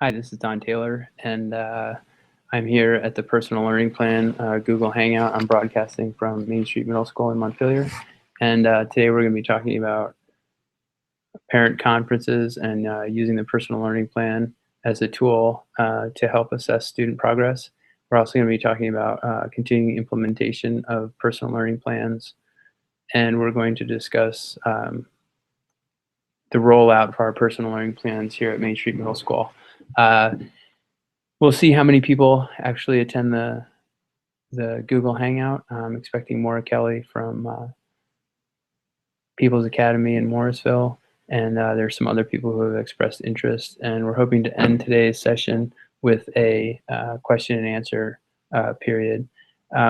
Hi, this is Don Taylor, and I'm here at the Personal Learning Plan Google Hangout. I'm broadcasting from Main Street Middle School in Montpelier, and today we're going to be talking about parent conferences and using the Personal Learning Plan as a tool to help assess student progress. We're also going to be talking about continuing implementation of personal learning plans, and we're going to discuss the rollout for our personal learning plans here at Main Street Middle School. We'll see how many people actually attend the Google Hangout. I'm expecting Maura Kelly from People's Academy in Morrisville, and there's some other people who have expressed interest, and we're hoping to end today's session with a question and answer period.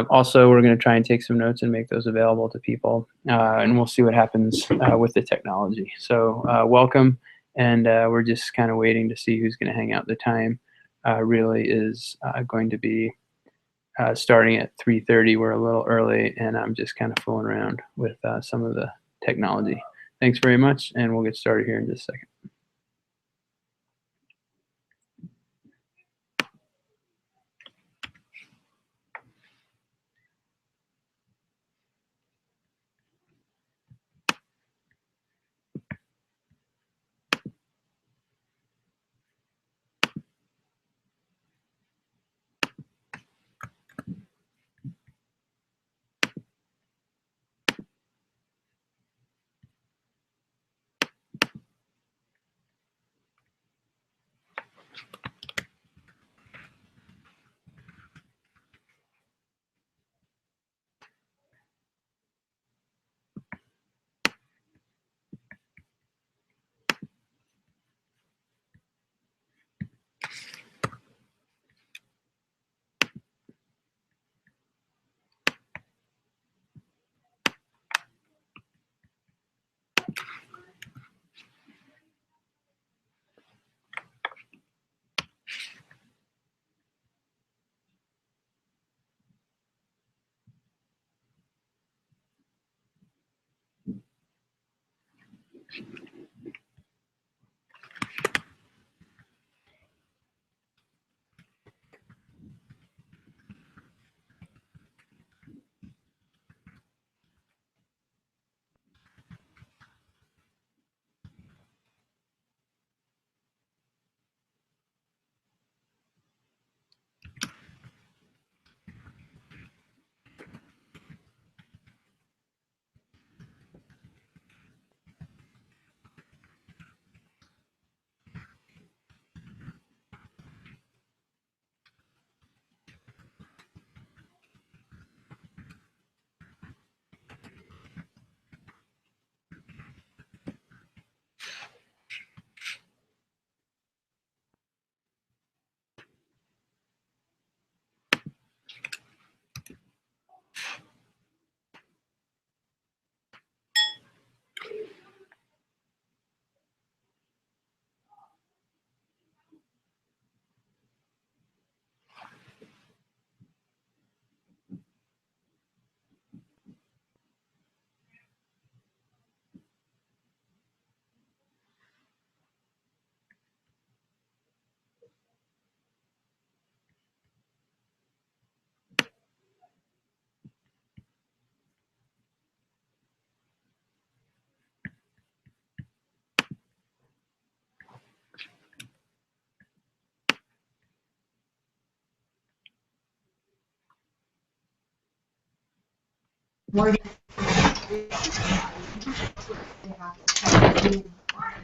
Also, we're going to try and take some notes and make those available to people, and we'll see what happens with the technology. So welcome, and we're just kind of waiting to see who's going to hang out. The time really is going to be starting at 3:30. We're a little early, and I'm just kind of fooling around with some of the technology. Thanks very much, and we'll get started here in just a second.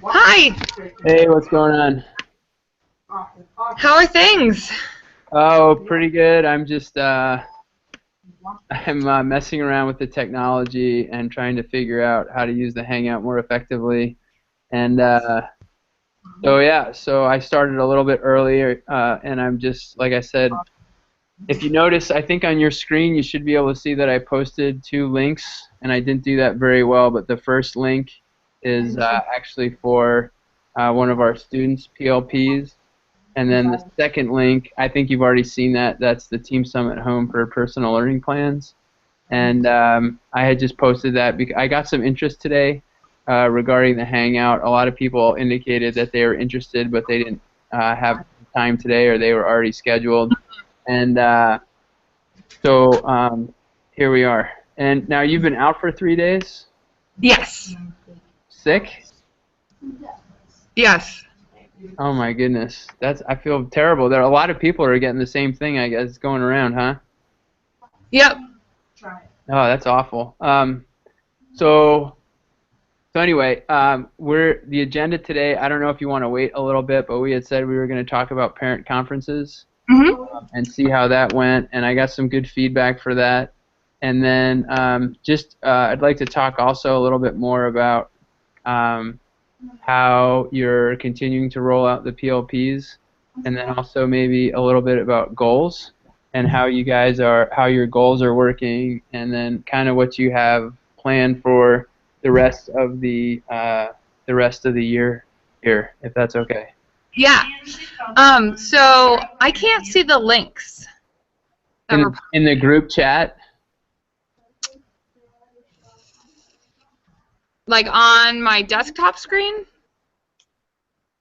Hi. Hey, what's going on? How are things? Oh, pretty good. I'm just I'm messing around with the technology and trying to figure out how to use the Hangout more effectively. And so I started a little bit earlier, and I'm just, like I said, if you notice, I think on your screen you should be able to see that I posted 2 links, and I didn't do that very well, but the first link is actually for one of our students' PLPs. And then the second link, I think you've already seen that. That's the Team Summit Home for Personal Learning Plans. And I had just posted that because I got some interest today regarding the Hangout. A lot of people indicated that they were interested, but they didn't have time today, or they were already scheduled. And so here we are. And now you've been out for 3 days? Yes. Sick? Yes. Oh my goodness. I feel terrible. There are a lot of people are getting the same thing, I guess, going around, huh? Yep. Oh, that's awful. So anyway, the agenda today, I don't know if you want to wait a little bit, but we had said we were going to talk about parent conferences and see how that went, and I got some good feedback for that. And then I'd like to talk also a little bit more about how you're continuing to roll out the PLPs, and then also maybe a little bit about goals and how your goals are working, and then kind of what you have planned for the rest of the year here, if that's okay. Yeah. So I can't see the links. In the group chat. Like on my desktop screen?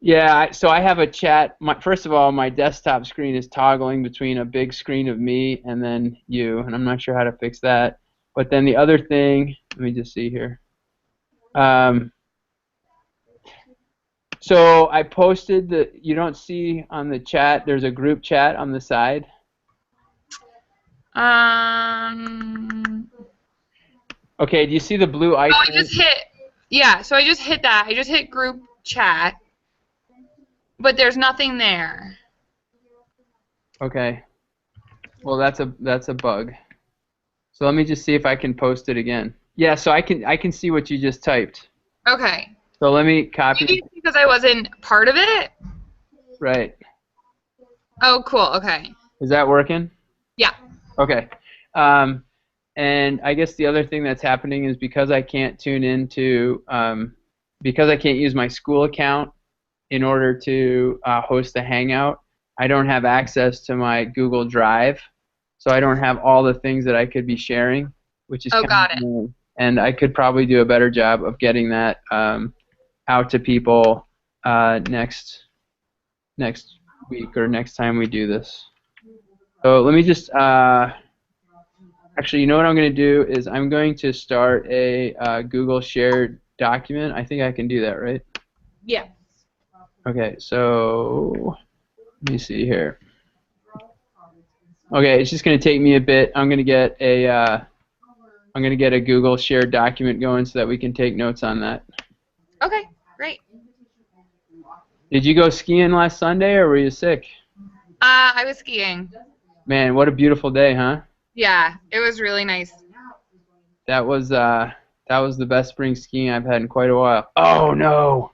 Yeah, so I have a chat. First of all, my desktop screen is toggling between a big screen of me and then you, and I'm not sure how to fix that. But then the other thing, let me just see here. So I posted you don't see on the chat, there's a group chat on the side. Okay, do you see the blue icon? Oh, so I just hit that. I just hit group chat, but there's nothing there. Okay. Well, that's a bug. So let me just see if I can post it again. Yeah, so I can see what you just typed. Okay. So let me copy. Maybe it's because I wasn't part of it? Right. Oh, cool. Okay. Is that working? Yeah. Okay. And I guess the other thing that's happening is because I can't because I can't use my school account in order to host the Hangout, I don't have access to my Google Drive, so I don't have all the things that I could be sharing, which is got it. annoying. And I could probably do a better job of getting that out to people next week or next time we do this. So let me just actually, you know what I'm going to do is I'm going to start a Google shared document. I think I can do that, right? Yeah. Okay, so let me see here. Okay, it's just going to take me a bit. I'm going to get a Google shared document going so that we can take notes on that. Okay, great. Did you go skiing last Sunday, or were you sick? I was skiing. Man, what a beautiful day, huh? Yeah, it was really nice. That was the best spring skiing I've had in quite a while. Oh no!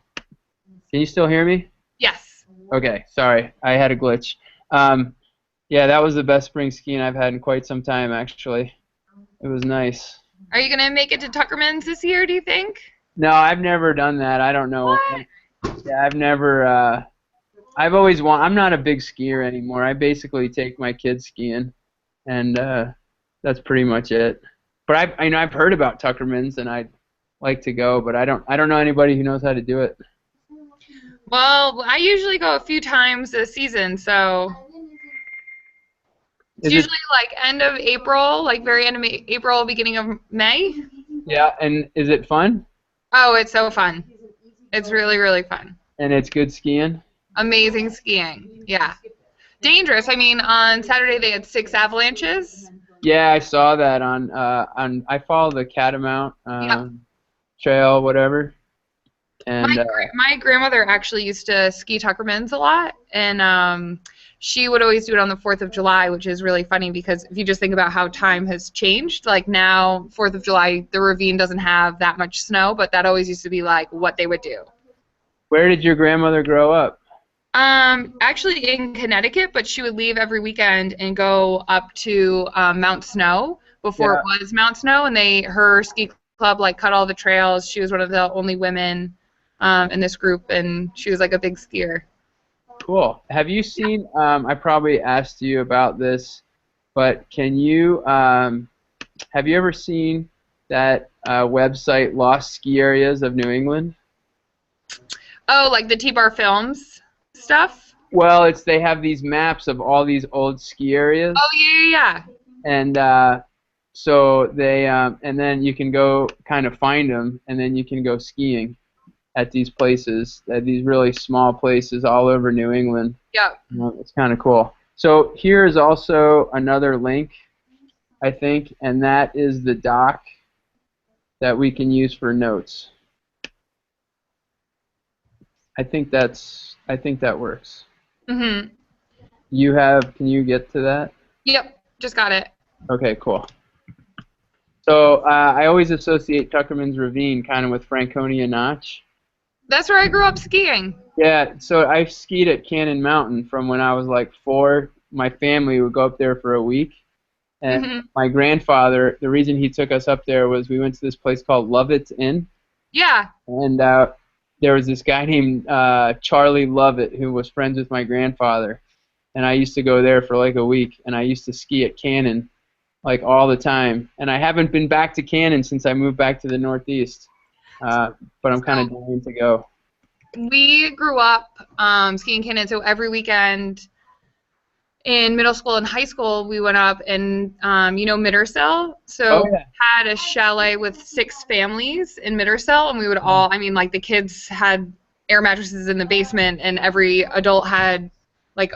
Can you still hear me? Yes. Okay, sorry, I had a glitch. Yeah, that was the best spring skiing I've had in quite some time, actually. It was nice. Are you gonna make it to Tuckerman's this year, do you think? No, I've never done that. I don't know. What? Yeah, I've never. I've always I'm not a big skier anymore. I basically take my kids skiing, and that's pretty much it. But I've heard about Tuckerman's, and I'd like to go, but I don't know anybody who knows how to do it. Well, I usually go a few times a season, so it's usually like end of April, like very end of April, beginning of May. Yeah, and is it fun? Oh, it's so fun. It's really, really fun. And it's good skiing? Amazing skiing, yeah. Dangerous. I mean, on Saturday they had 6 avalanches. Yeah, I saw that on I follow the Catamount trail, whatever. And my grandmother actually used to ski Tuckerman's a lot, and she would always do it on the 4th of July, which is really funny because if you just think about how time has changed, like now 4th of July, the ravine doesn't have that much snow, but that always used to be like what they would do. Where did your grandmother grow up? Actually in Connecticut, but she would leave every weekend and go up to Mount Snow before it was Mount Snow, and her ski club like cut all the trails. She was one of the only women in this group, and she was like a big skier. Cool. Have you seen? I probably asked you about this, but have you ever seen that website Lost Ski Areas of New England? Oh, like the T-Bar Films stuff? Well, they have these maps of all these old ski areas, Oh yeah, and so they and then you can go kind of find them, and then you can go skiing at these places, at these really small places all over New England. yeah. It's kind of cool. So here is also another link, I think, and that is the doc that we can use for notes. I think that works. Mhm. Can you get to that? Yep. Just got it. Okay, cool. So I always associate Tuckerman's Ravine kind of with Franconia Notch. That's where I grew up skiing. Yeah, so I skied at Cannon Mountain from when I was like 4. My family would go up there for a week. And Mhm. my grandfather, the reason he took us up there was we went to this place called Lovett's Inn. Yeah. And there was this guy named Charlie Lovett who was friends with my grandfather. And I used to go there for like a week, and I used to ski at Cannon like all the time. And I haven't been back to Cannon since I moved back to the Northeast. But I'm kind of dying to go. We grew up skiing Cannon, so every weekend in middle school and high school, we went up and, Mittersill. So Oh, yeah. we had a chalet with 6 families in Mittersill, and we would all, like the kids had air mattresses in the basement, and every adult had, like,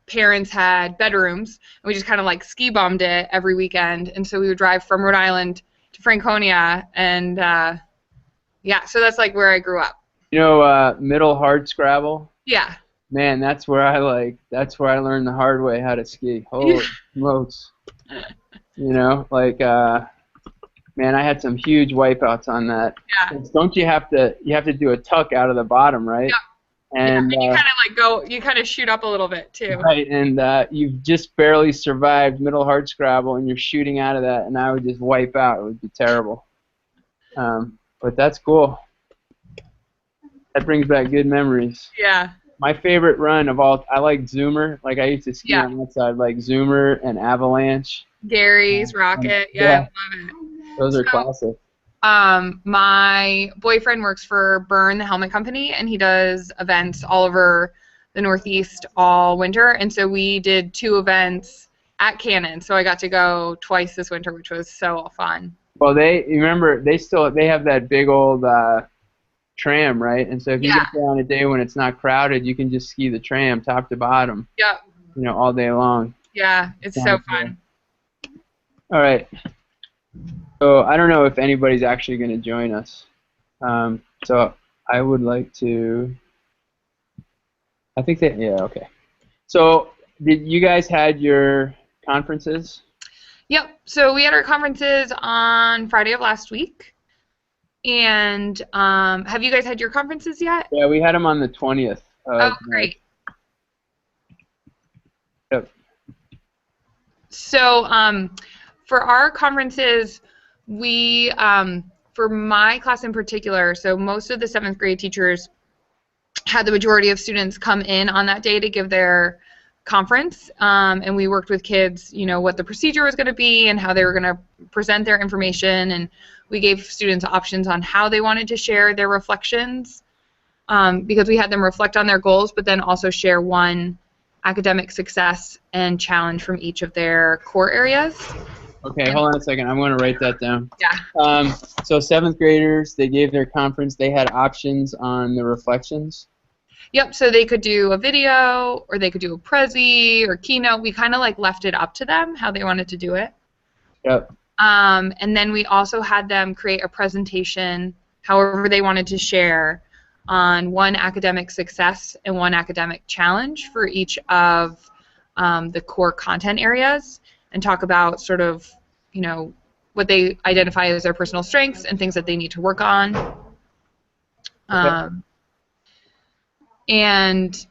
parents had bedrooms, and we just kind of like ski bummed it every weekend. And so we would drive from Rhode Island to Franconia, and yeah, so that's like where I grew up. Middle hard scrabble. Yeah. Man, that's where I learned the hard way how to ski. Holy smokes. Man, I had some huge wipeouts on that. Yeah. Don't you have to do a tuck out of the bottom, right? Yeah. And you kind of shoot up a little bit too. Right, and you've just barely survived middle hard scrabble, and you're shooting out of that, and I would just wipe out. It would be terrible. But that's cool. That brings back good memories. Yeah. My favorite run of all, I like Zoomer. Like I used to ski on that side, like Zoomer and Avalanche. Gary's Rocket. Yeah, I love it. Those are classic. My boyfriend works for Burn, the helmet company, and he does events all over the Northeast all winter. And so we did 2 events at Cannon. So I got to go twice this winter, which was so fun. Well, they have that big old tram, right? And so if you get there on a day when it's not crowded, you can just ski the tram top to bottom. Yep. All day long. Yeah, it's so fun. All right. So I don't know if anybody's actually going to join us. So I would like to. I think that okay. So did you guys had your conferences? Yep. So we had our conferences on Friday of last week. And have you guys had your conferences yet? Yeah, we had them on the 20th. Oh, great. Yep. So for our conferences, we, for my class in particular, so most of the 7th grade teachers had the majority of students come in on that day to give their conference, and we worked with kids, what the procedure was going to be and how they were going to present their information, and we gave students options on how they wanted to share their reflections, because we had them reflect on their goals, but then also share one academic success and challenge from each of their core areas. Okay, hold on a second. I'm going to write that down. Yeah. So 7th graders, they gave their conference. They had options on the reflections. Yep, so they could do a video, or they could do a Prezi or keynote. We kind of like left it up to them how they wanted to do it. Yep. And then we also had them create a presentation, however they wanted to share, on one academic success and one academic challenge for each of the core content areas, and talk about sort of, what they identify as their personal strengths and things that they need to work on. Okay. And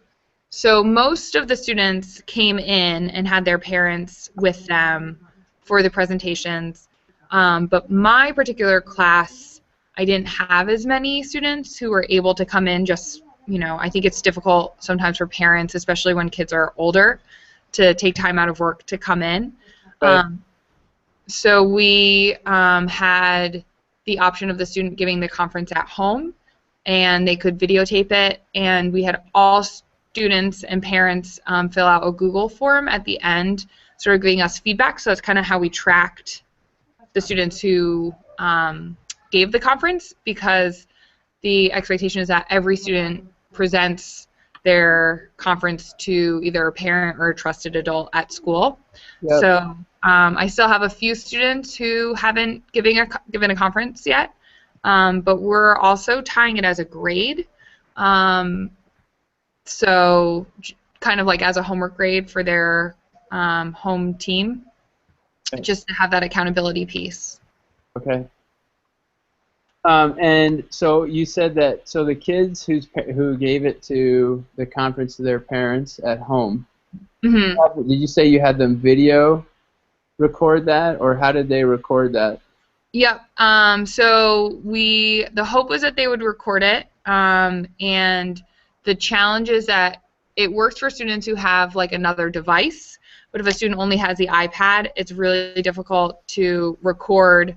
so most of the students came in and had their parents with them for the presentations, but my particular class, I didn't have as many students who were able to come in. Just, I think it's difficult sometimes for parents, especially when kids are older, to take time out of work to come in. Right. So we had the option of the student giving the conference at home, and they could videotape it, and we had all students and parents fill out a Google form at the end, sort of giving us feedback. So that's kind of how we tracked the students who gave the conference, because the expectation is that every student presents their conference to either a parent or a trusted adult at school. Yep. So I still have a few students who haven't given a conference yet, but we're also tying it as a grade. So kind of like as a homework grade for their home team, just to have that accountability piece. Okay. And so you said that, so the kids who gave it to the conference to their parents at home, did you say you had them video record that, or how did they record that? Yep. So the hope was that they would record it, and the challenge is that it works for students who have like another device, but if a student only has the iPad, it's really difficult to record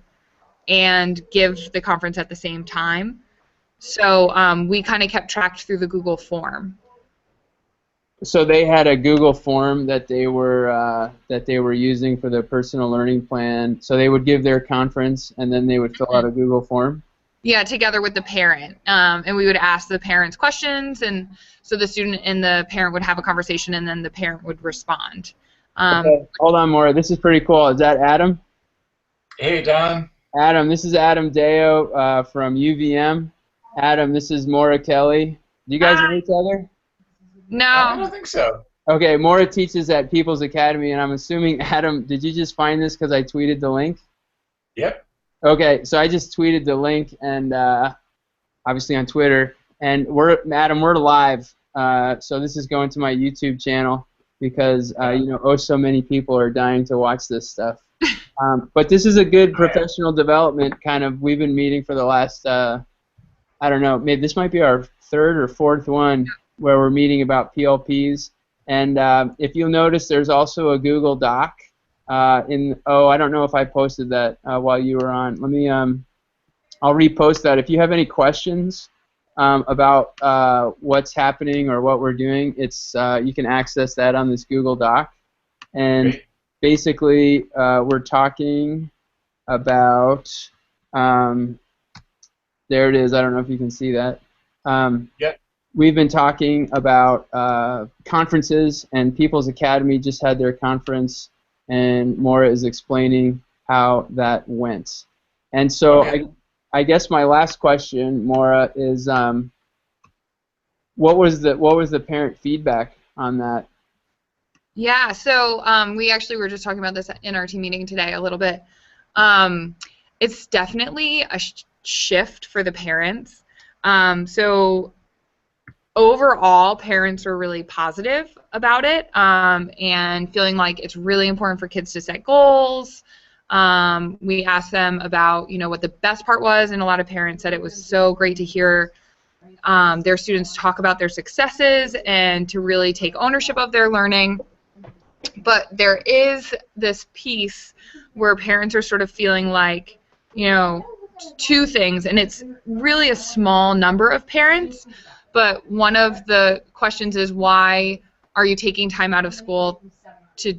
and give the conference at the same time. So we kind of kept track through the Google form. So they had a Google form that they were using for their personal learning plan. So they would give their conference, and then they would fill out a Google form? Yeah, together with the parent. And we would ask the parents questions, and so the student and the parent would have a conversation, and then the parent would respond. Okay. Hold on, Maura. This is pretty cool. Is that Adam? Hey, Don. Adam, this is Adam Deo from UVM. Adam, this is Maura Kelly. Do you guys know each other? No. I don't think so. Okay, Maura teaches at People's Academy, and I'm assuming, Adam, did you just find this because I tweeted the link? Yep. Okay, so I just tweeted the link, and obviously on Twitter, and Adam, we're live, so this is going to my YouTube channel because so many people are dying to watch this stuff. But this is a good professional development kind of. We've been meeting for the last, I don't know, maybe this might be our third or fourth one where we're meeting about PLPs. And if you'll notice, there's also a Google Doc. I don't know if I posted that while you were on. Let me, I'll repost that. If you have any questions about what's happening or what we're doing, you can access that on this Google Doc. And basically, we're talking about, there it is. I don't know if you can see that. Yep. We've been talking about conferences, and People's Academy just had their conference, and Maura is explaining how that went. And so I guess my last question, Maura, is what was the parent feedback on that? Yeah, so we actually were just talking about this in our team meeting today a little bit. It's definitely a shift for the parents. So overall, parents are really positive about it, and feeling like it's really important for kids to set goals. We asked them about, what the best part was, and a lot of parents said it was so great to hear their students talk about their successes and to really take ownership of their learning. But there is this piece where parents are sort of feeling like, two things, and it's really a small number of parents, but one of the questions is, why are you taking time out of school to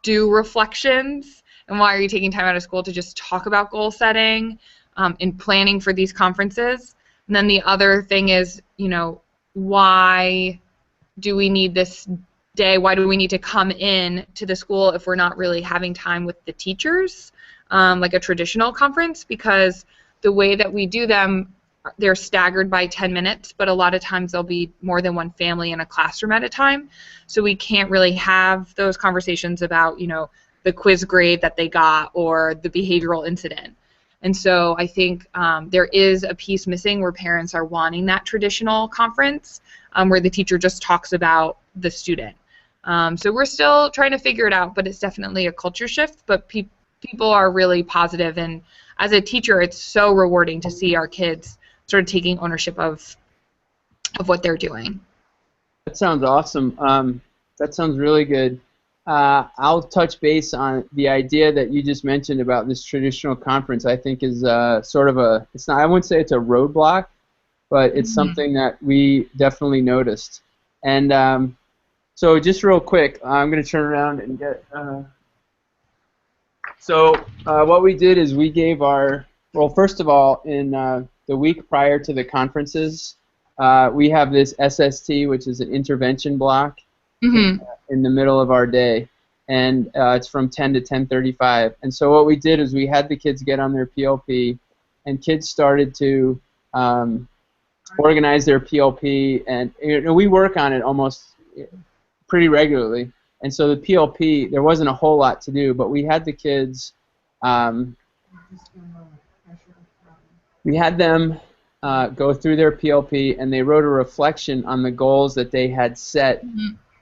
do reflections, and why are you taking time out of school to just talk about goal setting and planning for these conferences? And then the other thing is, why do we need this day? Why do we need to come in to the school if we're not really having time with the teachers, like a traditional conference? Because the way that we do them, they're staggered by 10 minutes, but a lot of times there'll be more than one family in a classroom at a time. So we can't really have those conversations about, the quiz grade that they got or the behavioral incident. And so I think there is a piece missing where parents are wanting that traditional conference where the teacher just talks about the student. So we're still trying to figure it out, but it's definitely a culture shift. But people are really positive, and as a teacher, it's so rewarding to see our kids sort of taking ownership of what they're doing. That sounds awesome. That sounds really good. I'll touch base on the idea that you just mentioned about this traditional conference. I think is sort of I wouldn't say it's a roadblock, but it's something that we definitely noticed. And so just real quick, I'm going to turn around and get... what we did is we gave well, first of all, in the week prior to the conferences, we have this SST, which is an intervention block in the middle of our day. And it's from 10 to 10:35. And so what we did is we had the kids get on their PLP, and kids started to organize their PLP, and we work on it almost pretty regularly. And so the PLP, there wasn't a whole lot to do, but we had the kids, we had them go through their PLP, and they wrote a reflection on the goals that they had set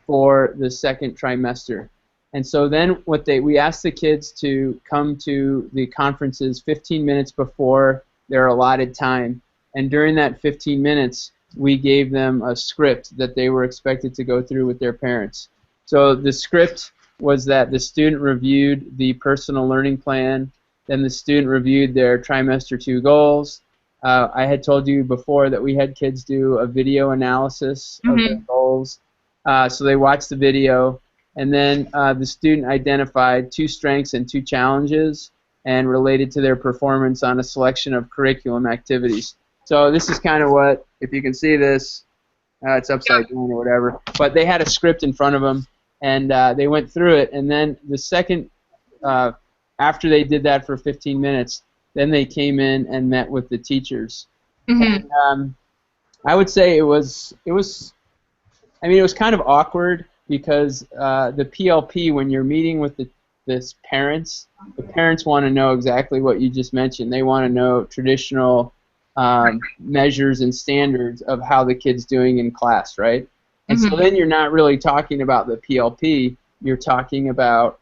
for the second trimester. And so then we asked the kids to come to the conferences 15 minutes before their allotted time. And during that 15 minutes, we gave them a script that they were expected to go through with their parents. So the script was that the student reviewed the personal learning plan, then the student reviewed their trimester 2 goals. I had told you before that we had kids do a video analysis of their goals. So they watched the video, and then the student identified 2 strengths and 2 challenges and related to their performance on a selection of curriculum activities. So this is kind of what, if you can see this, it's upside down or whatever, but they had a script in front of them, and they went through it, and then the second, after they did that for 15 minutes, then they came in and met with the teachers. And, I would say it was kind of awkward because the PLP, when you're meeting with the parents want to know exactly what you just mentioned. They want to know traditional measures and standards of how the kid's doing in class, right? And so then you're not really talking about the PLP. You're talking about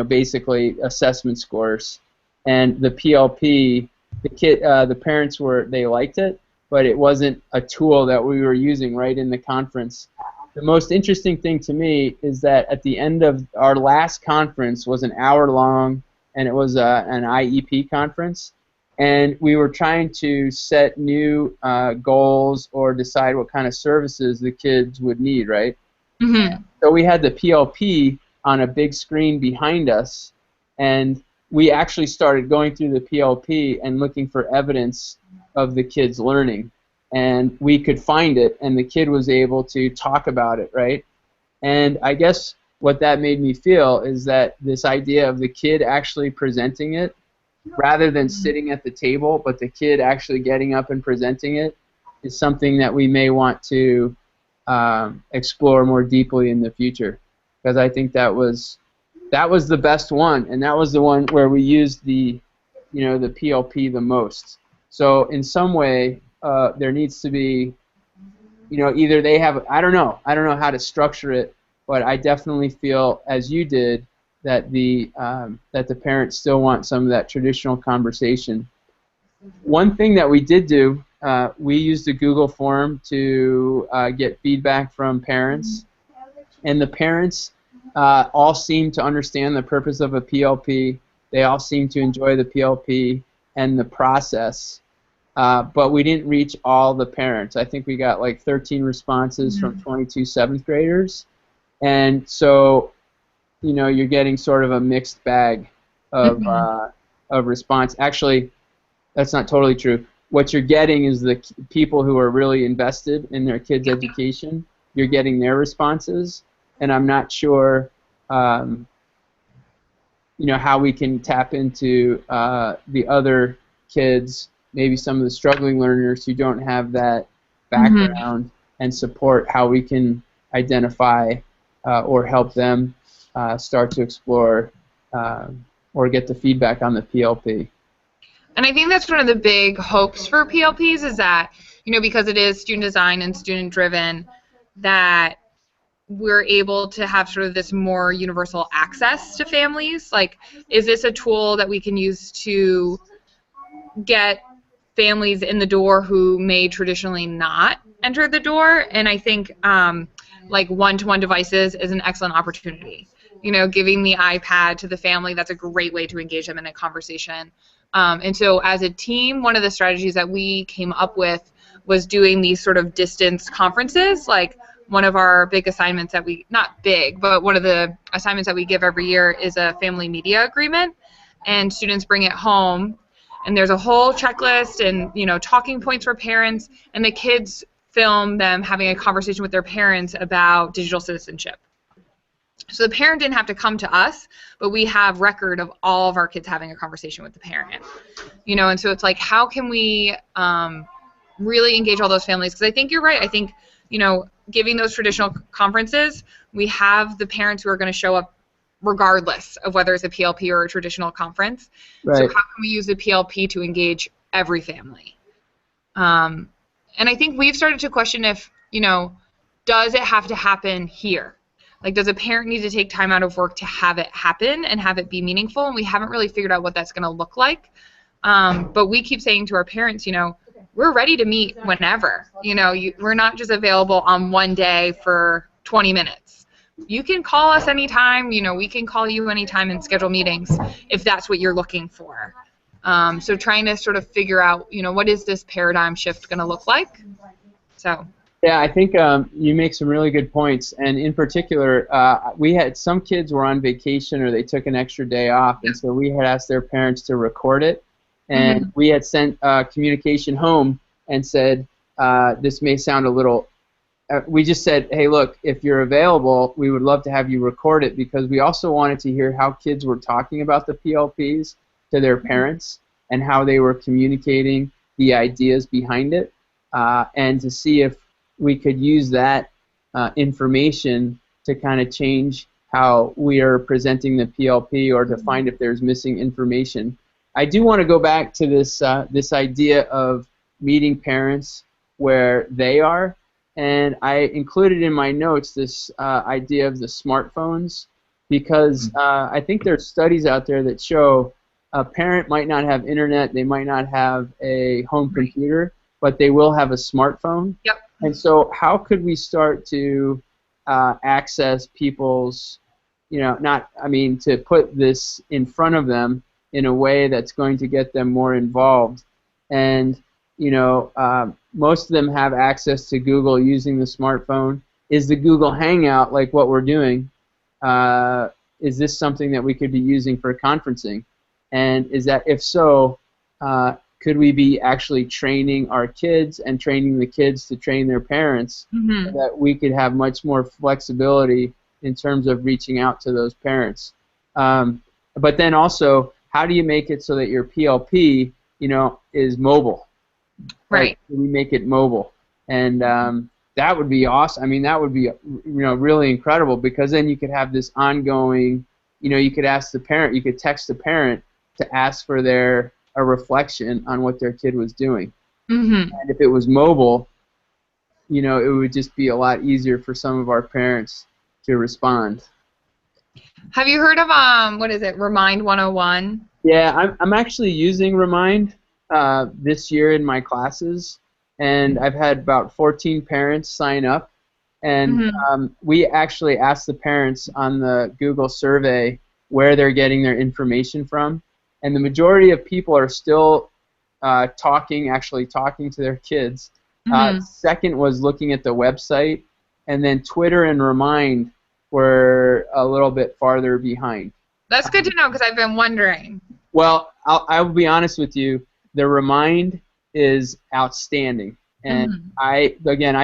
basically assessment scores. And the PLP, the parents they liked it, but it wasn't a tool that we were using right in the conference. The most interesting thing to me is that at the end of our last conference was an hour long, and it was an IEP conference, and we were trying to set new goals or decide what kind of services the kids would need, right? So we had the PLP on a big screen behind us, and we actually started going through the PLP and looking for evidence of the kids learning. And we could find it, and the kid was able to talk about it, right? And I guess what that made me feel is that this idea of the kid actually presenting it, rather than sitting at the table, but the kid actually getting up and presenting it, is something that we may want to explore more deeply in the future. Because I think that was the best one, and that was the one where we used the PLP the most. So in some way, there needs to be, either they have, I don't know how to structure it, but I definitely feel, as you did, that the parents still want some of that traditional conversation. One thing that we did do, we used a Google form to get feedback from parents, and the parents all seem to understand the purpose of a PLP. They all seem to enjoy the PLP and the process. But we didn't reach all the parents. I think we got like 13 responses from 22 7th graders. And so, you're getting sort of a mixed bag of response. Actually, that's not totally true. What you're getting is the people who are really invested in their kids' education. You're getting their responses. And I'm not sure, how we can tap into the other kids, maybe some of the struggling learners who don't have that background and support, how we can identify or help them start to explore or get the feedback on the PLP. And I think that's one of the big hopes for PLPs is that, because it is student design and student driven, that we're able to have sort of this more universal access to families. Like, is this a tool that we can use to get families in the door who may traditionally not enter the door? And I think like one-to-one devices is an excellent opportunity. Giving the iPad to the family, that's a great way to engage them in a conversation. And so as a team, one of the strategies that we came up with was doing these sort of distance conferences, like one of our big assignments that we, not big, but one of the assignments that we give every year is a family media agreement, and students bring it home, and there's a whole checklist and, you know, talking points for parents, and the kids film them having a conversation with their parents about digital citizenship. So the parent didn't have to come to us, but we have record of all of our kids having a conversation with the parent, you know, and so it's like, how can we really engage all those families? Because I think you're right. I think, you know, giving those traditional conferences, we have the parents who are going to show up regardless of whether it's a PLP or a traditional conference. Right. So how can we use the PLP to engage every family? And I think we've started to question if, you know, does it have to happen here? Like, does a parent need to take time out of work to have it happen and have it be meaningful? And we haven't really figured out what that's going to look like. But we keep saying to our parents, you know, we're ready to meet whenever. You know, we're not just available on one day for 20 minutes. You can call us anytime. You know, we can call you anytime and schedule meetings if that's what you're looking for. So trying to sort of figure out, you know, what is this paradigm shift going to look like? So. Yeah, I think you make some really good points, and in particular, we had some kids were on vacation or they took an extra day off, and so we had asked their parents to record it, and we had sent communication home and said, this may sound a little, we just said, hey, look, if you're available, we would love to have you record it, because we also wanted to hear how kids were talking about the PLPs to their parents and how they were communicating the ideas behind it, and to see if we could use that information to kind of change how we are presenting the PLP, or to find if there's missing information. I do want to go back to this this idea of meeting parents where they are, and I included in my notes this idea of the smartphones, because I think there's studies out there that show a parent might not have internet, they might not have a home computer, but they will have a smartphone. Yep. And so how could we start to access people's, you know, to put this in front of them in a way that's going to get them more involved? And, you know, most of them have access to Google using the smartphone. Is the Google Hangout, like what we're doing, is this something that we could be using for conferencing? And is that, if so, could we be actually training our kids and training the kids to train their parents, so that we could have much more flexibility in terms of reaching out to those parents? But then also, how do you make it so that your PLP, you know, is mobile? Right. Like, we make it mobile, and that would be awesome. I mean, that would be, you know, really incredible, because then you could have this ongoing, you know, you could ask the parent, you could text the parent to ask for a reflection on what their kid was doing. And if it was mobile, you know, it would just be a lot easier for some of our parents to respond. Have you heard of what is it, Remind 101? Yeah, I'm actually using Remind this year in my classes, and I've had about 14 parents sign up, and we actually asked the parents on the Google survey where they're getting their information from. And the majority of people are still actually talking to their kids. Second was looking at the website, and then Twitter and Remind were a little bit farther behind. That's good to know, because I've been wondering. Well, I will be honest with you. The Remind is outstanding, and I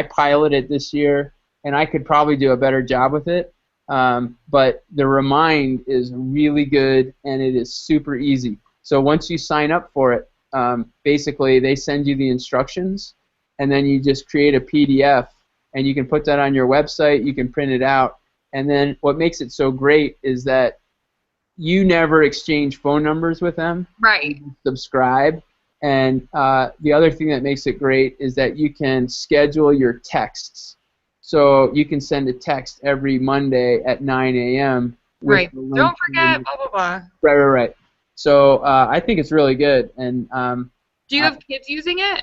piloted it this year, and I could probably do a better job with it. But the Remind is really good, and it is super easy. So once you sign up for it, basically they send you the instructions, and then you just create a PDF, and you can put that on your website, you can print it out, and then what makes it so great is that you never exchange phone numbers with them. Right. You subscribe, and the other thing that makes it great is that you can schedule your texts. So you can send a text every Monday at 9 a.m. Right. Don't forget, blah, blah, blah. Right. So I think it's really good. And do you have kids using it?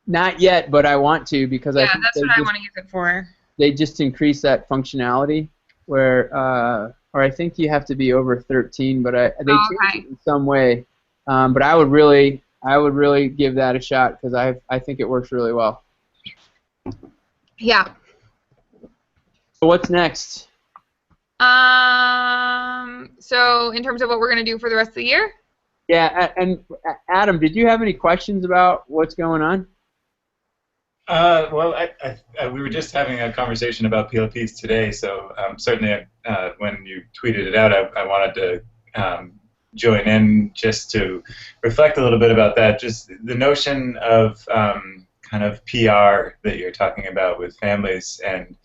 Not yet, but I want to, because I think that's what I want to use it for. They just increase that functionality where, or I think you have to be over 13, but they change it in some way. But I would really give that a shot, because I think it works really well. Yeah. So what's next? So in terms of what we're going to do for the rest of the year? Yeah, and Adam, did you have any questions about what's going on? Well, we were just having a conversation about PLPs today, so certainly when you tweeted it out, I wanted to join in just to reflect a little bit about that. Just the notion of kind of PR that you're talking about with families, and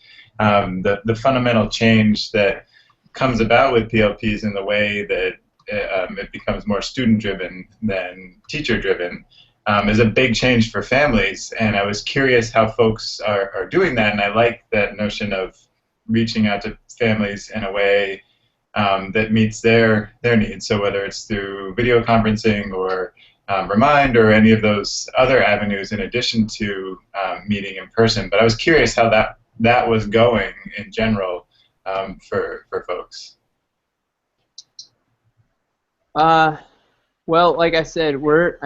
the fundamental change that comes about with PLPs in the way that it becomes more student-driven than teacher-driven. Is a big change for families, and I was curious how folks are doing that, and I like that notion of reaching out to families in a way that meets their needs. So whether it's through video conferencing or Remind or any of those other avenues in addition to meeting in person. But I was curious how that was going in general for folks. Well, like I said, right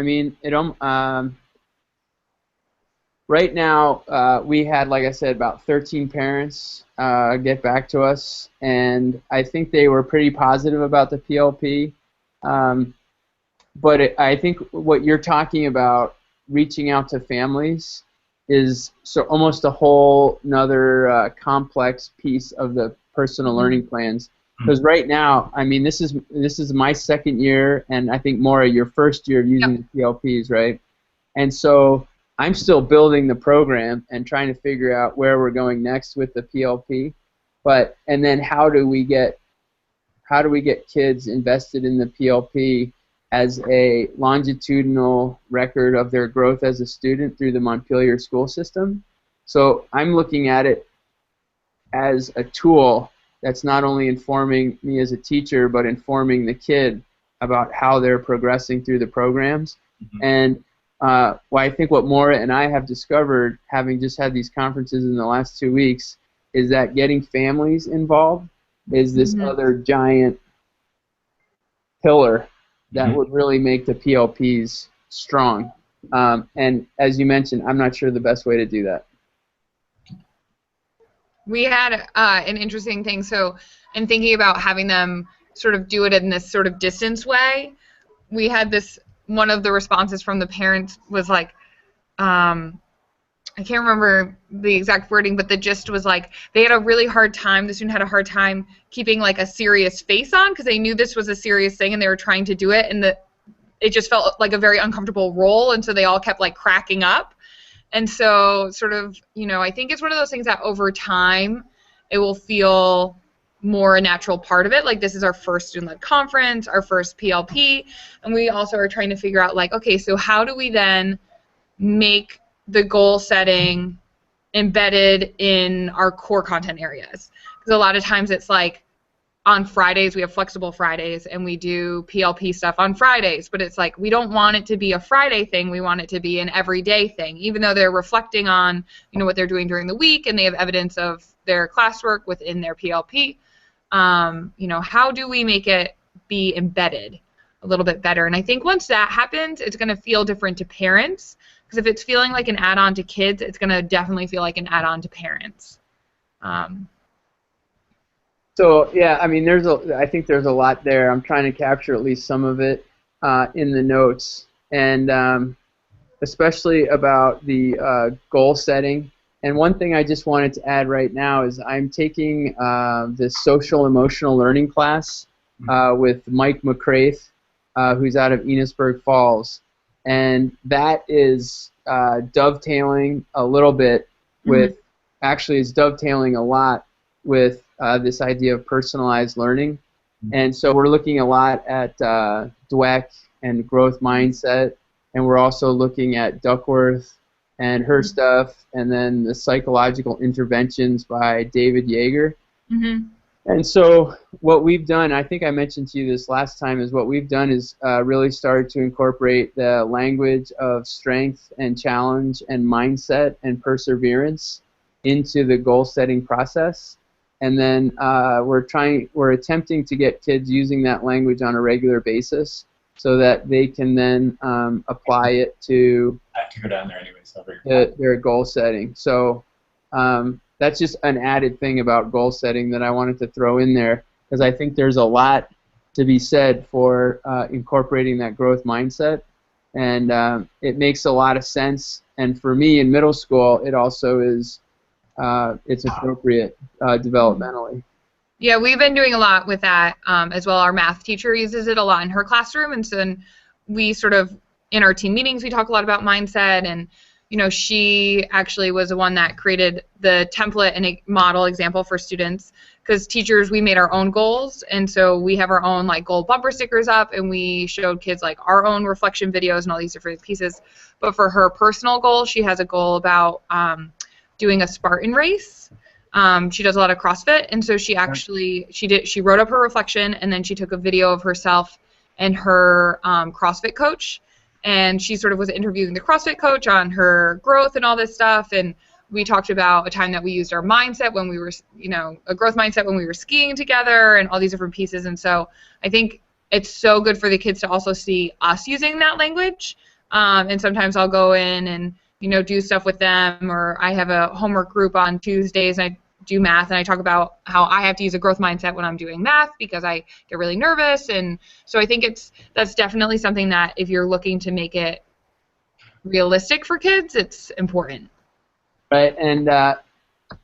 now we had, like I said, about 13 parents get back to us, and I think they were pretty positive about the PLP. But I think what you're talking about, reaching out to families, is almost a whole another complex piece of the personal learning plans. Because right now, I mean, this is my second year, and I think Maura, your first year of using the PLPs, right? And so I'm still building the program and trying to figure out where we're going next with the PLP. And then how do we get kids invested in the PLP as a longitudinal record of their growth as a student through the Montpelier school system? So I'm looking at it as a tool that's not only informing me as a teacher, but informing the kid about how they're progressing through the programs. Mm-hmm. And I think what Maura and I have discovered, having just had these conferences in the last 2 weeks, is that getting families involved is this other giant pillar that would really make the PLPs strong. And as you mentioned, I'm not sure the best way to do that. We had an interesting thing. So in thinking about having them sort of do it in this sort of distance way, we had this, one of the responses from the parents was like, I can't remember the exact wording, but the gist was like they had a really hard time, the student had a hard time keeping like a serious face on because they knew this was a serious thing and they were trying to do it, and it just felt like a very uncomfortable role, and so they all kept like cracking up. And so sort of, I think it's one of those things that over time it will feel more a natural part of it. Like, this is our first student-led conference, our first PLP, and we also are trying to figure out, like, okay, so how do we then make the goal setting embedded in our core content areas? Because a lot of times it's like on Fridays we have flexible Fridays and we do PLP stuff on Fridays, but it's like we don't want it to be a Friday thing, we want it to be an everyday thing, even though they're reflecting on what they're doing during the week and they have evidence of their classwork within their PLP. How do we make it be embedded a little bit better? And I think once that happens, it's going to feel different to parents, because if it's feeling like an add-on to kids, it's going to definitely feel like an add-on to parents. So yeah, I mean, I think there's a lot there. I'm trying to capture at least some of it in the notes, and especially about the goal setting. And one thing I just wanted to add right now is I'm taking this social emotional learning class with Mike McCraith, who's out of Enosburg Falls, and that is dovetailing a little bit with, actually is dovetailing a lot with this idea of personalized learning. And so we're looking a lot at Dweck and growth mindset, and we're also looking at Duckworth and her stuff, and then the psychological interventions by David Yeager. And so what we've done, I think I mentioned to you this last time, is what we've done is really started to incorporate the language of strength and challenge and mindset and perseverance into the goal setting process. And then we're attempting to get kids using that language on a regular basis so that they can then apply it to I have to go down there anyway, so their goal setting. So that's just an added thing about goal setting that I wanted to throw in there, because I think there's a lot to be said for incorporating that growth mindset, and it makes a lot of sense. And for me in middle school, it also is it's appropriate developmentally. Yeah, we've been doing a lot with that as well. Our math teacher uses it a lot in her classroom, and so then we sort of, in our team meetings, we talk a lot about mindset, and you know, she actually was the one that created the template and a model example for students, because teachers, we made our own goals, and so we have our own like goal bumper stickers up, and we showed kids like our own reflection videos and all these different pieces. But for her personal goal, she has a goal about doing a Spartan race. She does a lot of CrossFit, and so she actually she wrote up her reflection, and then she took a video of herself and her CrossFit coach, and she sort of was interviewing the CrossFit coach on her growth and all this stuff, and we talked about a time that we used our mindset when we were, you know, a growth mindset when we were skiing together, and all these different pieces. And so I think it's so good for the kids to also see us using that language, and sometimes I'll go in and, you know, do stuff with them, or I have a homework group on Tuesdays, and I do math, and I talk about how I have to use a growth mindset when I'm doing math because I get really nervous. And so I think that's definitely something that if you're looking to make it realistic for kids, it's important. Right, and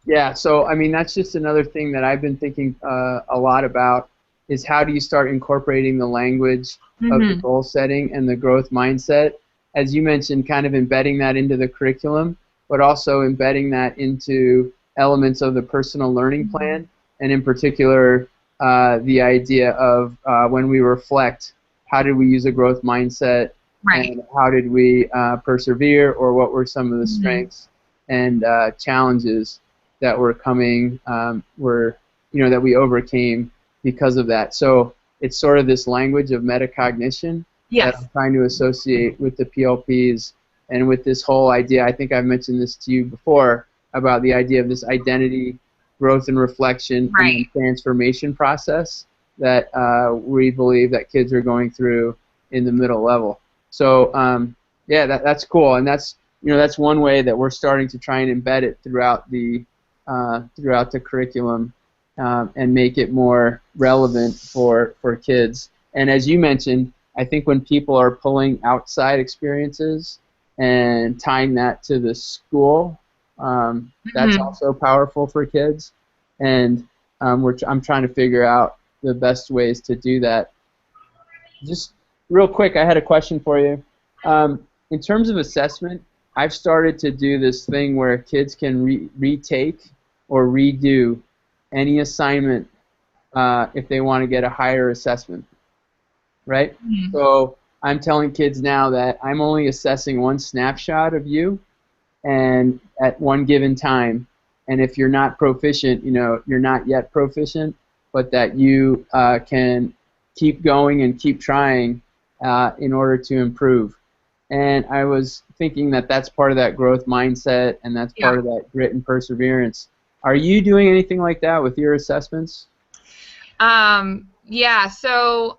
yeah, so I mean, that's just another thing that I've been thinking a lot about, is how do you start incorporating the language of the goal setting and the growth mindset, as you mentioned, kind of embedding that into the curriculum, but also embedding that into elements of the personal learning plan, and in particular the idea of when we reflect, how did we use a growth mindset, and how did we persevere, or what were some of the strengths and challenges that were coming, that we overcame because of that. So it's sort of this language of metacognition that I'm trying to associate with the PLPs, and with this whole idea, I think I've mentioned this to you before, about the idea of this identity, growth and reflection, and transformation process that we believe that kids are going through in the middle level. So yeah, that's cool, and that's one way that we're starting to try and embed it throughout the curriculum, and make it more relevant for kids. And as you mentioned, I think when people are pulling outside experiences and tying that to the school, that's also powerful for kids, and I'm trying to figure out the best ways to do that. Just real quick, I had a question for you. In terms of assessment, I've started to do this thing where kids can retake or redo any assignment if they want to get a higher assessment, right? So I'm telling kids now that I'm only assessing one snapshot of you, and at one given time, and if you're not proficient, you're not yet proficient, but that you can keep going and keep trying in order to improve. And I was thinking that that's part of that growth mindset, and that's part of that grit and perseverance. Are you doing anything like that with your assessments? Yeah, so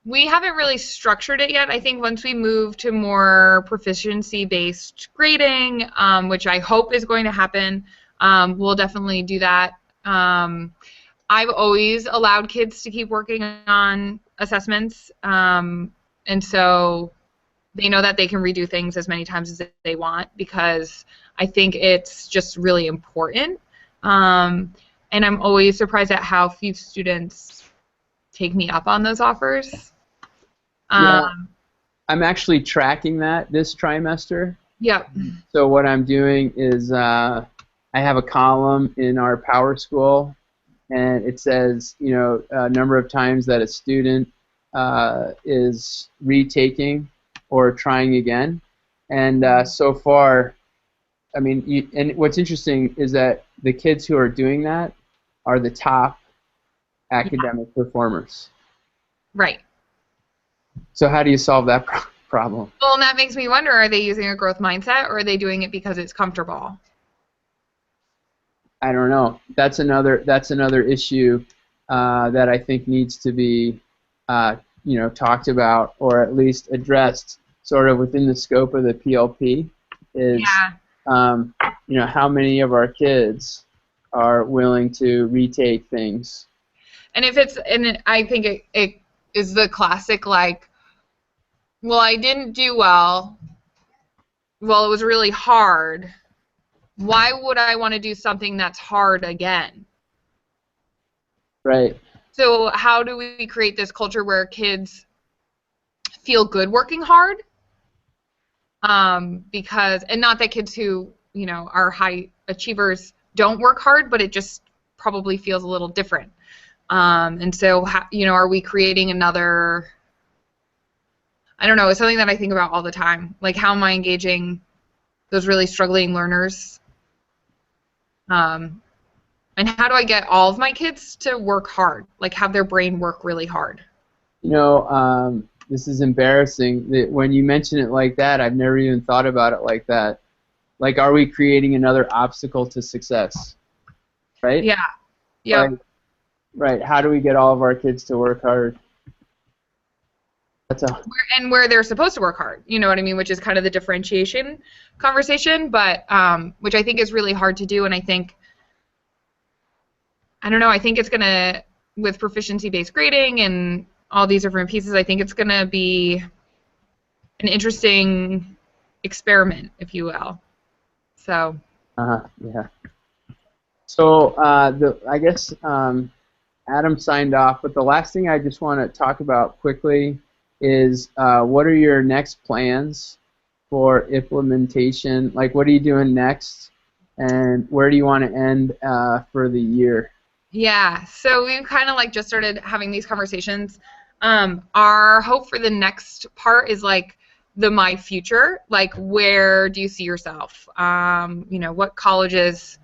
we haven't really structured it yet. I think once we move to more proficiency-based grading, which I hope is going to happen, we'll definitely do that. I've always allowed kids to keep working on assessments, and so they know that they can redo things as many times as they want, because I think it's just really important. And I'm always surprised at how few students take me up on those offers. Yeah, I'm actually tracking that this trimester. Yep. So what I'm doing is I have a column in our Power School, and it says, a number of times that a student is retaking or trying again. And so far, I mean, and what's interesting is that the kids who are doing that are the top academic performers. Right. So how do you solve that problem? Well, and that makes me wonder, are they using a growth mindset, or are they doing it because it's comfortable? I don't know. That's another issue that I think needs to be talked about, or at least addressed sort of within the scope of the PLP, is how many of our kids are willing to retake things. And if it's, and I think it is the classic, like, well, I didn't do well. Well, it was really hard. Why would I want to do something that's hard again? Right. So how do we create this culture where kids feel good working hard? Because, and not that kids who, you know, are high achievers don't work hard, but it just probably feels a little different. And so, you know, are we creating another, I don't know, it's something that I think about all the time. Like, how am I engaging those really struggling learners? And how do I get all of my kids to work hard, like have their brain work really hard? You know, this is embarrassing. When you mention it like that, I've never even thought about it like that. Like, are we creating another obstacle to success? Right? Yeah. Yeah. Like, right. How do we get all of our kids to work hard? And where they're supposed to work hard, you know what I mean, which is kind of the differentiation conversation, but which I think is really hard to do. And I think, I don't know, I think it's going to, with proficiency-based grading and all these different pieces, I think it's going to be an interesting experiment, if you will. So. Yeah. So I guess Adam signed off, but the last thing I just want to talk about quickly is what are your next plans for implementation? Like, what are you doing next, and where do you want to end for the year? Yeah, so we've kind of like just started having these conversations. Our hope for the next part is like the my future, like where do you see yourself? You know, what colleges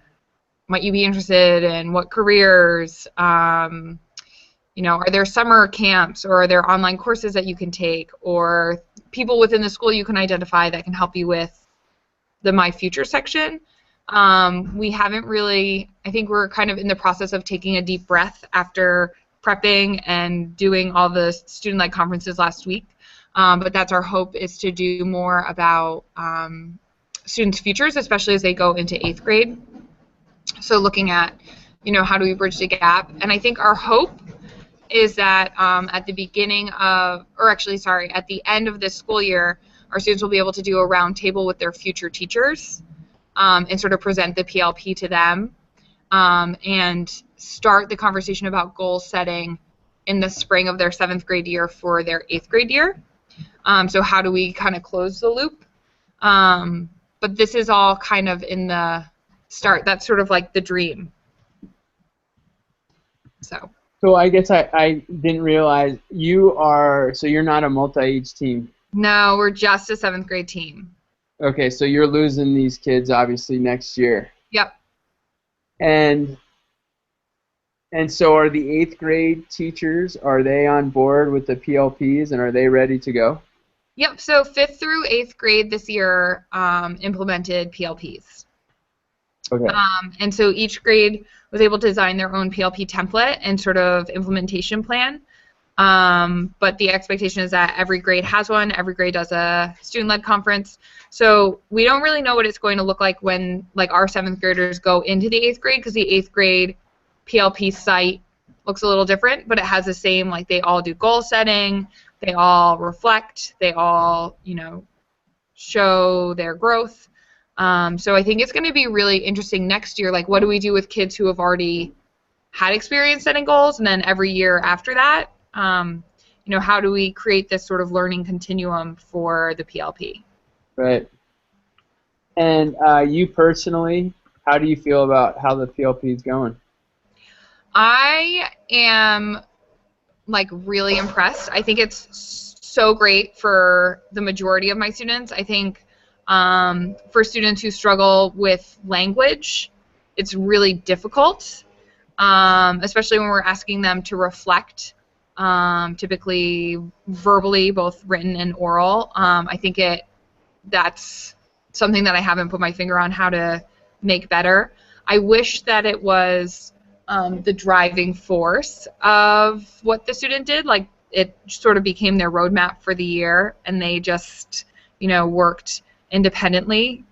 might you be interested in? What careers? You know, are there summer camps or are there online courses that you can take or people within the school you can identify that can help you with the My Future section? We haven't really, I think we're kind of in the process of taking a deep breath after prepping and doing all the student-led conferences last week. But that's our hope, is to do more about students' futures, especially as they go into 8th grade. So looking at, you know, how do we bridge the gap? And I think our hope is that at the beginning of, or actually, sorry, at the end of this school year, our students will be able to do a round table with their future teachers and sort of present the PLP to them and start the conversation about goal setting in the spring of their 7th grade year for their 8th grade year. So how do we kind of close the loop? But this is all kind of in the start. That's sort of like the dream. So I guess I didn't realize so you're not a multi-age team. No, we're just a 7th grade team. Okay, so you're losing these kids obviously next year. Yep. And so are the 8th grade teachers, are they on board with the PLPs and are they ready to go? Yep, so 5th through 8th grade this year implemented PLPs. Okay. And so each grade was able to design their own PLP template and sort of implementation plan. But the expectation is that every grade has one. Every grade does a student-led conference. So we don't really know what it's going to look like when, like, our 7th graders go into the 8th grade, because the 8th grade PLP site looks a little different, but it has the same, like, they all do goal setting, they all reflect, they all, you know, show their growth. So I think it's going to be really interesting next year. Like, what do we do with kids who have already had experience setting goals, and then every year after that, you know, how do we create this sort of learning continuum for the PLP? Right. And you personally, how do you feel about how the PLP is going? I am, like, really impressed. I think it's so great for the majority of my students. I think for students who struggle with language, it's really difficult, especially when we're asking them to reflect, typically verbally, both written and oral. I think that's something that I haven't put my finger on how to make better. I wish that it was the driving force of what the student did. Like, it sort of became their roadmap for the year, and they just, you know, worked independently.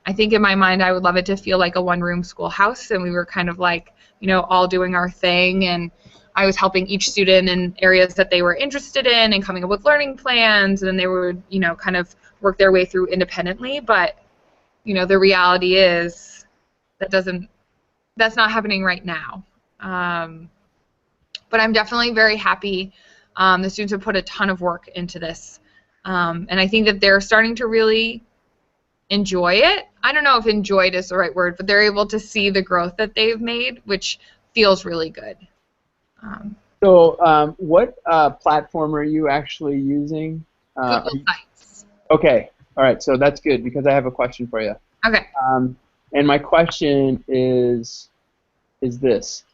I think in my mind I would love it to feel like a one-room schoolhouse, and we were kind of like, you know, all doing our thing, and I was helping each student in areas that they were interested in and coming up with learning plans, and then they would, you know, kind of work their way through independently. But, you know, the reality is that's not happening right now. But I'm definitely very happy. The students have put a ton of work into this, and I think that they're starting to really enjoy it. I don't know if enjoyed is the right word, but they're able to see the growth that they've made, which feels really good. So what platform are you actually using? Google Sites. Okay. All right. So that's good because I have a question for you. Okay. And my question is this.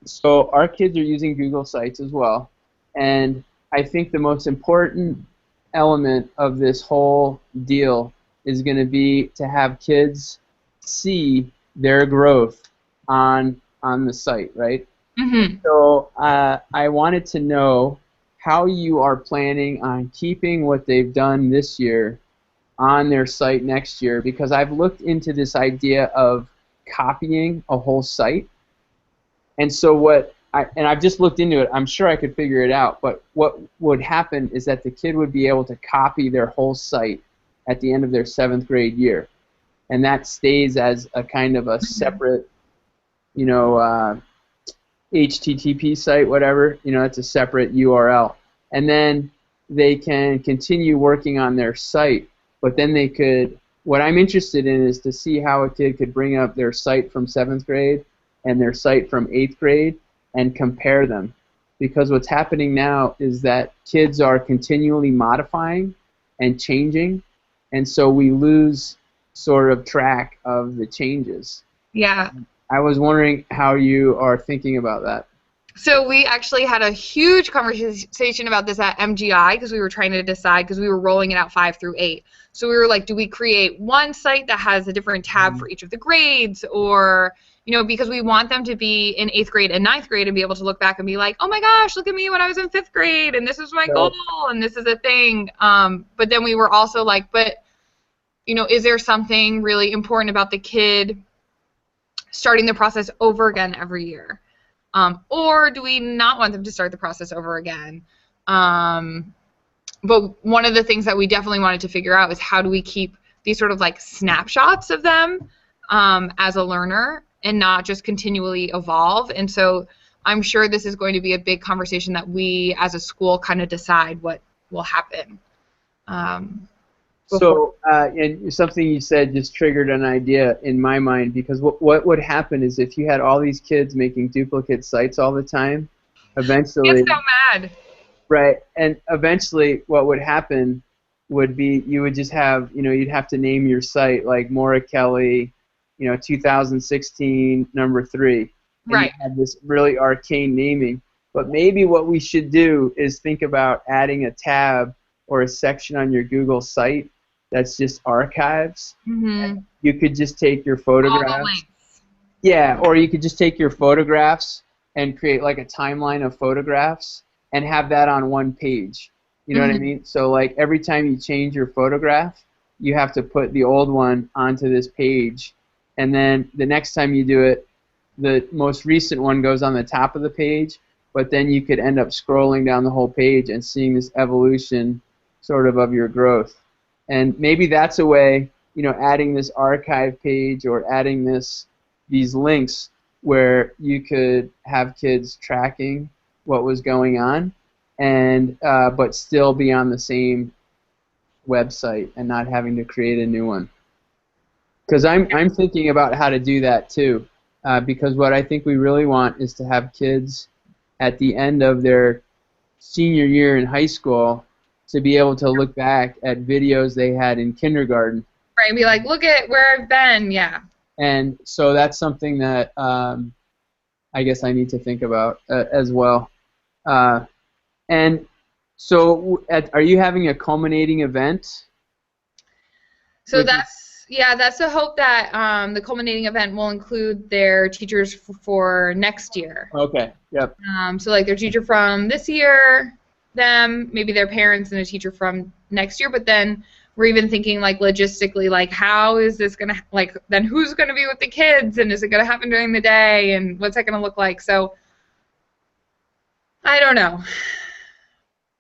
So our kids are using Google Sites as well, and I think the most important element of this whole deal is going to be to have kids see their growth on the site, right? Mm-hmm. So I wanted to know how you are planning on keeping what they've done this year on their site next year, because I've looked into this idea of copying a whole site. And so I've just looked into it. I'm sure I could figure it out. But what would happen is that the kid would be able to copy their whole site at the end of their 7th grade year, and that stays as a kind of a separate, you know, HTTP site, whatever. You know, it's a separate URL, and then they can continue working on their site. But then they could. What I'm interested in is to see how a kid could bring up their site from 7th grade and their site from 8th grade and compare them. Because what's happening now is that kids are continually modifying and changing, and so we lose sort of track of the changes. Yeah. I was wondering how you are thinking about that. So we actually had a huge conversation about this at MGI because we were trying to decide, because we were rolling it out 5 through 8. So we were like, do we create one site that has a different tab for each of the grades, or, you know, because we want them to be in 8th grade and 9th grade and be able to look back and be like, oh my gosh, look at me when I was in 5th grade, and this is my goal, and this is a thing. But then we were also like, but, you know, is there something really important about the kid starting the process over again every year? Or do we not want them to start the process over again? But one of the things that we definitely wanted to figure out is how do we keep these sort of like snapshots of them as a learner and not just continually evolve. And so I'm sure this is going to be a big conversation that we as a school kind of decide what will happen. So, and something you said just triggered an idea in my mind, because what would happen is if you had all these kids making duplicate sites all the time, eventually... It's so mad. Right, and eventually what would happen would be you would just have, you know, you'd have to name your site like Maura Kelly, you know, 2016 number 3. And right. You have this really arcane naming. But maybe what we should do is think about adding a tab or a section on your Google site that's just archives. Mm-hmm. You could just take your photographs. All the links. Yeah, or you could just take your photographs and create like a timeline of photographs and have that on one page. You know what I mean? So like every time you change your photograph, you have to put the old one onto this page, and then the next time you do it, the most recent one goes on the top of the page, but then you could end up scrolling down the whole page and seeing this evolution sort of your growth. And maybe that's a way, you know, adding this archive page or adding these links where you could have kids tracking what was going on, and but still be on the same website and not having to create a new one. Because I'm thinking about how to do that too, because what I think we really want is to have kids at the end of their senior year in high school to be able to look back at videos they had in kindergarten. Right, and be like, look at where I've been, yeah. And so that's something that I guess I need to think about as well. And so are you having a culminating event? So that's the hope that the culminating event will include their teachers for next year. Okay, yep. So like their teacher from this year, them, maybe their parents and a teacher from next year, but then we're even thinking like logistically, like how is this gonna, like, then who's gonna be with the kids, and is it gonna happen during the day, and what's that gonna look like? So I don't know.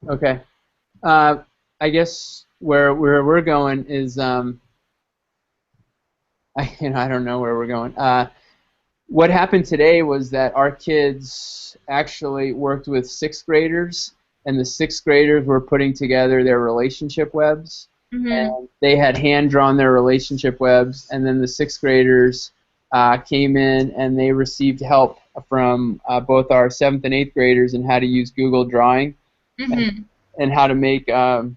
Okay. I guess where we're going is I don't know where we're going. What happened today was that our kids actually worked with sixth graders, and the sixth graders were putting together their relationship webs. And they had hand-drawn their relationship webs, and then the sixth graders came in and they received help from both our seventh and eighth graders in how to use Google Drawing and how to make a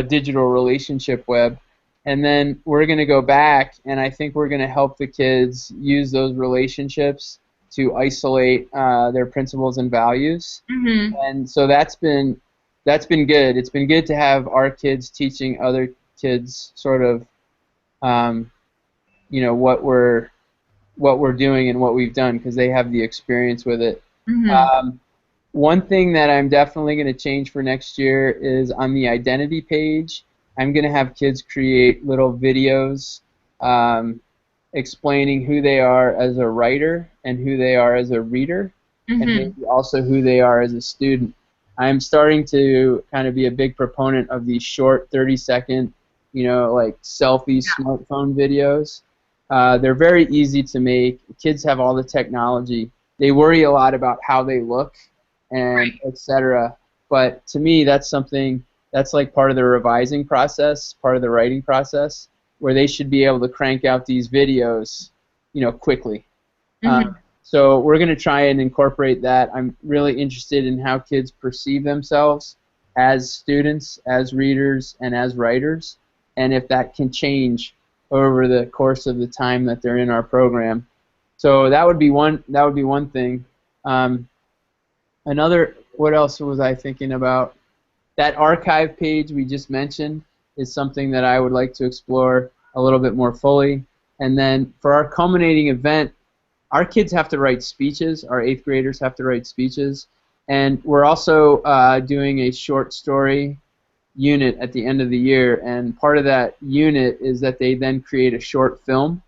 digital relationship web. And then we're going to go back, and I think we're going to help the kids use those relationships to isolate their principles and values. And so that's been good. It's been good to have our kids teaching other kids sort of, what we're doing and what we've done, because they have the experience with it. One thing that I'm definitely going to change for next year is on the identity page, I'm going to have kids create little videos explaining who they are as a writer and who they are as a reader, and maybe also who they are as a student. I'm starting to kind of be a big proponent of these short 30-second, like selfie smartphone videos. They're very easy to make. Kids have all the technology. They worry a lot about how they look and etc. But to me, that's something that's like part of the revising process, part of the writing process, where they should be able to crank out these videos, quickly. So we're going to try and incorporate that. I'm really interested in how kids perceive themselves as students, as readers, and as writers, and if that can change over the course of the time that they're in our program. So that would be one. That would be one thing. Another. What else was I thinking about? That archive page we just mentioned is something that I would like to explore a little bit more fully. And then for our culminating event, our kids have to write speeches. Our 8th graders have to write speeches. And we're also doing a short story unit at the end of the year. And part of that unit is that they then create a short film.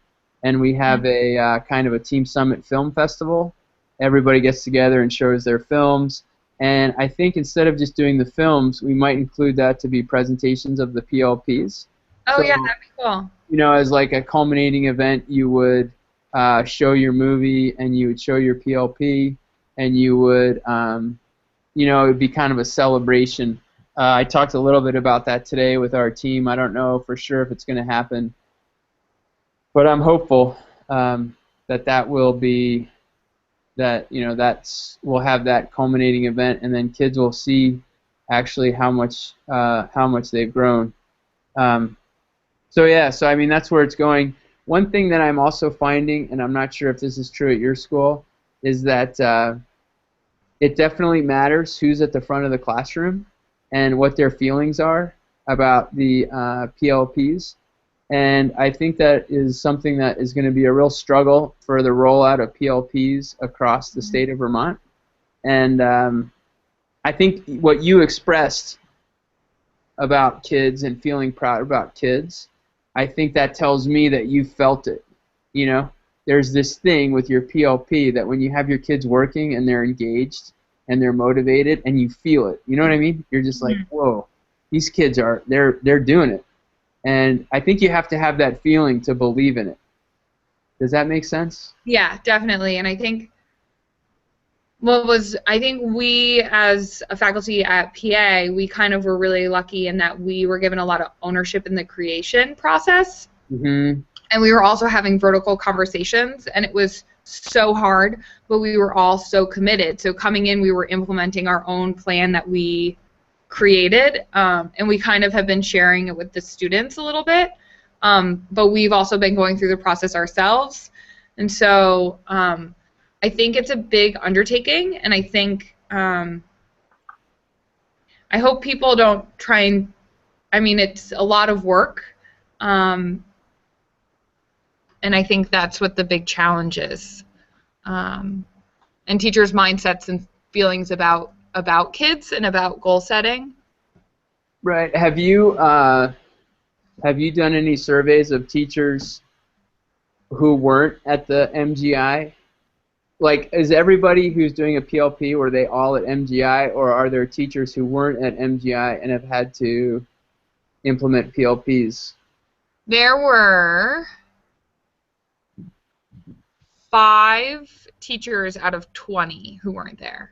And we have a kind of a Team Summit Film Festival. Everybody gets together and shows their films. And I think instead of just doing the films, we might include that to be presentations of the PLPs. Oh, yeah, that'd be cool. As like a culminating event, you would show your movie, and you would show your PLP, and you would, it would be kind of a celebration. I talked a little bit about that today with our team. I don't know for sure if it's going to happen, but I'm hopeful that will be, that we'll have that culminating event, and then kids will see actually how much they've grown. So I mean, that's where it's going. One thing that I'm also finding, and I'm not sure if this is true at your school, is that it definitely matters who's at the front of the classroom and what their feelings are about the PLPs. And I think that is something that is going to be a real struggle for the rollout of PLPs across the state of Vermont. And I think what you expressed about kids and feeling proud about kids, I think that tells me that you felt it. There's this thing with your PLP that when you have your kids working and they're engaged and they're motivated and you feel it, you know what I mean? You're just like, whoa, these kids they're doing it. And I think you have to have that feeling to believe in it. Does that make sense? Yeah, definitely. And I think we as a faculty at PA, we kind of were really lucky in that we were given a lot of ownership in the creation process. And we were also having vertical conversations, and it was so hard, but we were all so committed. So coming in, we were implementing our own plan that we created, and we kind of have been sharing it with the students a little bit, but we've also been going through the process ourselves. And so I think it's a big undertaking, and I think I hope people don't try and, I mean, it's a lot of work, and I think that's what the big challenge is, and teachers' mindsets and feelings about kids and about goal setting. Right. Have you done any surveys of teachers who weren't at the MGI? Like, is everybody who's doing a PLP, were they all at MGI, or are there teachers who weren't at MGI and have had to implement PLPs? There were 5 teachers out of 20 who weren't there.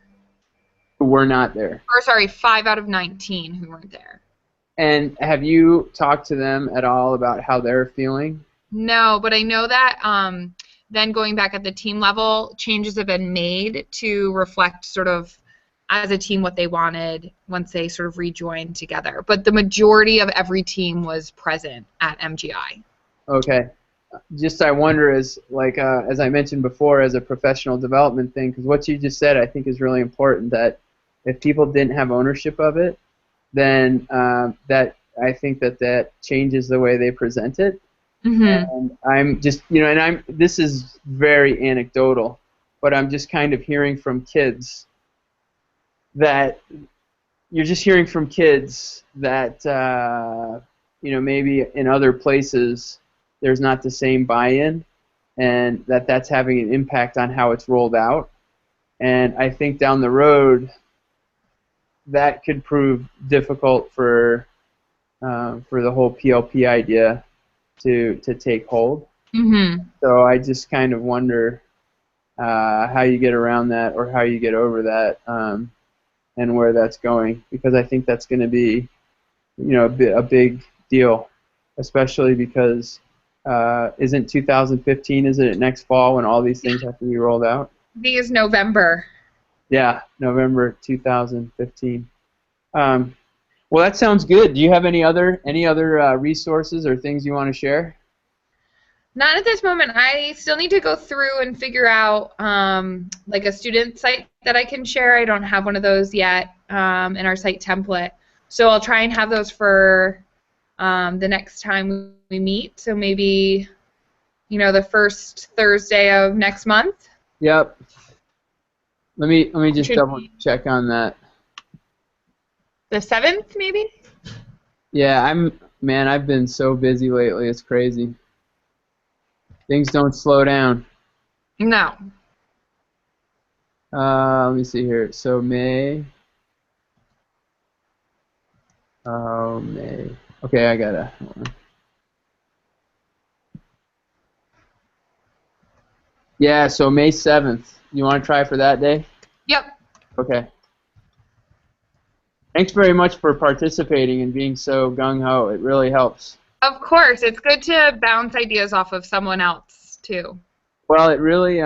Who were not there? Or sorry, 5 out of 19 who weren't there. And have you talked to them at all about how they're feeling? No, but I know that then going back at the team level, changes have been made to reflect sort of as a team what they wanted once they sort of rejoined together. But the majority of every team was present at MGI. Okay. Just I wonder, as I mentioned before, as a professional development thing, because what you just said I think is really important, that if people didn't have ownership of it, then that I think that changes the way they present it. Mm-hmm. And I'm just, this is very anecdotal, but I'm just kind of hearing from kids that maybe in other places there's not the same buy-in, and that's having an impact on how it's rolled out. And I think down the road that could prove difficult for the whole PLP idea to take hold. Mm-hmm. So I just kind of wonder how you get around that, or how you get over that, and where that's going, because I think that's going to be, a big deal, especially because isn't 2015? Isn't it next fall when all these things have to be rolled out? I think it's November. Yeah, November 2015. Well, that sounds good. Do you have any other resources or things you want to share? Not at this moment. I still need to go through and figure out like a student site that I can share. I don't have one of those yet in our site template. So I'll try and have those for the next time we meet. So maybe, the first Thursday of next month. Yep. Let me just double check on that. The 7th, maybe? Yeah, I've been so busy lately. It's crazy. Things don't slow down. No. Let me see here. So May. Oh, May. Okay, I gotta. Hold on. Yeah, so May 7th. You want to try for that day? Yep. Okay. Thanks very much for participating and being so gung-ho. It really helps. Of course. It's good to bounce ideas off of someone else, too. Well, it really,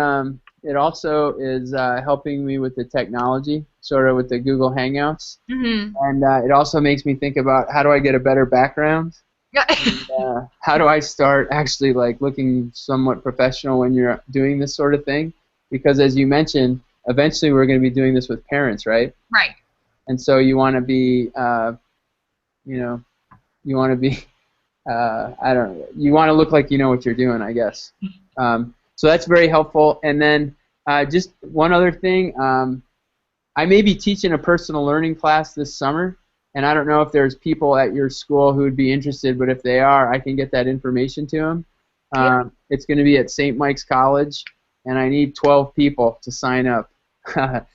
it also is helping me with the technology, sort of with the Google Hangouts. Mm-hmm. And it also makes me think about, how do I get a better background? And, how do I start actually looking somewhat professional when you're doing this sort of thing? Because as you mentioned, eventually we're going to be doing this with parents, right? Right. And so you want to be, you want to be, you want to look like you know what you're doing, I guess. So that's very helpful. And then just one other thing, I may be teaching a personal learning class this summer, and I don't know if there's people at your school who would be interested, but if they are, I can get that information to them. Yeah. It's going to be at St. Mike's College, and I need 12 people to sign up to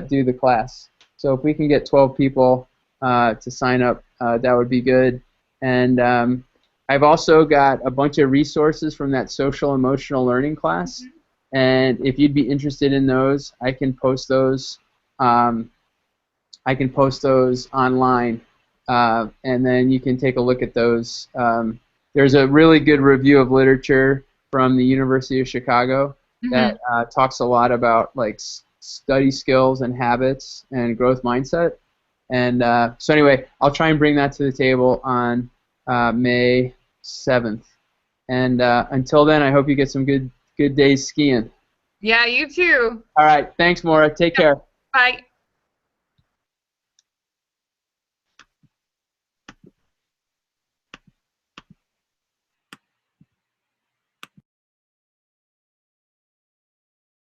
do the class. So if we can get 12 people to sign up, that would be good. And I've also got a bunch of resources from that social emotional learning class. Mm-hmm. And if you'd be interested in those, I can post those. I can post those online, and then you can take a look at those. There's a really good review of literature from the University of Chicago. Mm-hmm. that talks a lot about study skills and habits and growth mindset. And so anyway, I'll try and bring that to the table on May 7th. And until then, I hope you get some good days skiing. Yeah, you too. All right. Thanks, Maura. Take care. Bye.